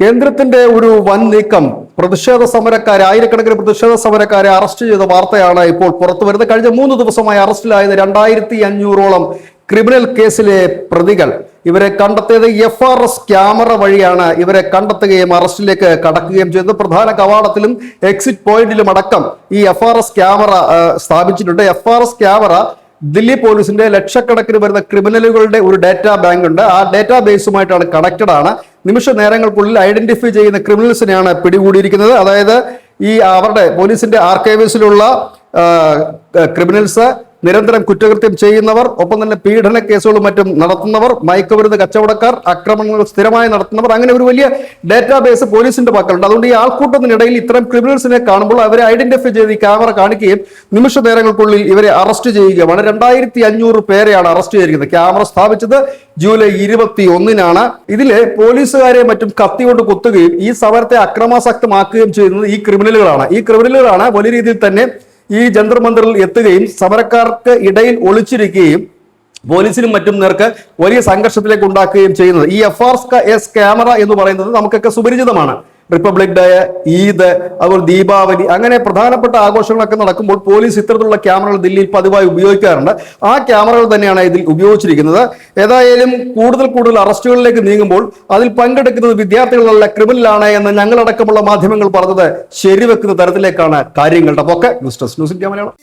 കേന്ദ്രത്തിന്റെ ഒരു വൻ നീക്കം ആയിരക്കണക്കിന് പ്രതിഷേധ സമരക്കാരെ അറസ്റ്റ് ചെയ്ത വാർത്തയാണ് ഇപ്പോൾ പുറത്തു വരുന്നത്. കഴിഞ്ഞ 3 ദിവസമായി അറസ്റ്റിലായത് 2500ഓളം ക്രിമിനൽ കേസിലെ പ്രതികൾ. ഇവരെ കണ്ടെത്തിയത് FRS ക്യാമറ വഴിയാണ്. ഇവരെ കണ്ടെത്തുകയും അറസ്റ്റിലേക്ക് കടക്കുകയും ചെയ്തത്. പ്രധാന കവാടത്തിലും എക്സിറ്റ് പോയിന്റിലും അടക്കം ഈ FRS ക്യാമറ സ്ഥാപിച്ചിട്ടുണ്ട്. FRS ക്യാമറ ദില്ലി പോലീസിന്റെ ലക്ഷക്കണക്കിന് വരുന്ന ക്രിമിനലുകളുടെ ഒരു ഡേറ്റാ ബാങ്ക് ഉണ്ട്. ആ ഡേറ്റാ ബേസുമായിട്ടാണ് കണക്റ്റഡ് ആണ്. നിമിഷ നേരങ്ങൾക്കുള്ളിൽ ഐഡന്റിഫൈ ചെയ്യുന്ന ക്രിമിനൽസിനെയാണ് പിടികൂടിയിരിക്കുന്നത്. അതായത് ഈ അവരുടെ പോലീസിന്റെ ആർക്കൈവ്സിലുള്ള ക്രിമിനൽസ്, നിരന്തരം കുറ്റകൃത്യം ചെയ്യുന്നവർ, ഒപ്പം തന്നെ പീഡന കേസുകളും മറ്റും നടത്തുന്നവർ, മയക്കുമരുന്ന് കച്ചവടക്കാർ, ആക്രമണങ്ങൾ സ്ഥിരമായി നടത്തുന്നവർ, അങ്ങനെ ഒരു വലിയ ഡേറ്റാബേസ് പോലീസിന്റെ പക്കലുണ്ട്. അതുകൊണ്ട് ഈ ആൾക്കൂട്ടത്തിനിടയിൽ ഇത്തരം ക്രിമിനൽസിനെ കാണുമ്പോൾ അവരെ ഐഡന്റിഫൈ ചെയ്ത് ഈ ക്യാമറ കാണിക്കുകയും നിമിഷ നേരങ്ങൾക്കുള്ളിൽ ഇവരെ അറസ്റ്റ് ചെയ്യുകയുമാണ്. 2500 പേരെയാണ് അറസ്റ്റ് ചെയ്തിരിക്കുന്നത്. ക്യാമറ സ്ഥാപിച്ചത് ജൂലൈ 21-നാണ്. ഇതില് പോലീസുകാരെ മറ്റും കത്തികൊണ്ട് കുത്തുകയും ഈ സമരത്തെ അക്രമാസക്തമാക്കുകയും ചെയ്യുന്നത് ഈ ക്രിമിനലുകളാണ്. വലിയ രീതിയിൽ തന്നെ ഈ ജന്തർ മന്ദിറിൽ എത്തുകയും സമരക്കാർക്ക് ഇടയിൽ ഒളിച്ചിരിക്കുകയും പോലീസിനും മറ്റും നേർക്ക് വലിയ സംഘർഷത്തിലേക്ക് ഉണ്ടാക്കുകയും ചെയ്യുന്നത്. ഈ FRS ക്യാമറ എന്ന് പറയുന്നത് നമുക്കൊക്കെ സുപരിചിതമാണ്. റിപ്പബ്ലിക് ഡേ, ഈദ്, അതുപോലെ ദീപാവലി, അങ്ങനെ പ്രധാനപ്പെട്ട ആഘോഷങ്ങളൊക്കെ നടക്കുമ്പോൾ പോലീസ് ഇത്തരത്തിലുള്ള ക്യാമറകൾ ദില്ലിയിൽ പതിവായി ഉപയോഗിക്കാറുണ്ട്. ആ ക്യാമറകൾ തന്നെയാണ് ഇതിൽ ഉപയോഗിച്ചിരിക്കുന്നത്. ഏതായാലും കൂടുതൽ അറസ്റ്റുകളിലേക്ക് നീങ്ങുമ്പോൾ അതിൽ പങ്കെടുക്കുന്നത് വിദ്യാർത്ഥികളല്ല, ക്രിമിനലാണ് എന്ന് ഞങ്ങളടക്കമുള്ള മാധ്യമങ്ങൾ പറഞ്ഞത് ശരിവെക്കുന്ന തരത്തിലേക്കാണ് കാര്യങ്ങളുടെ പോക്ക്. News desk, news India Malayalam.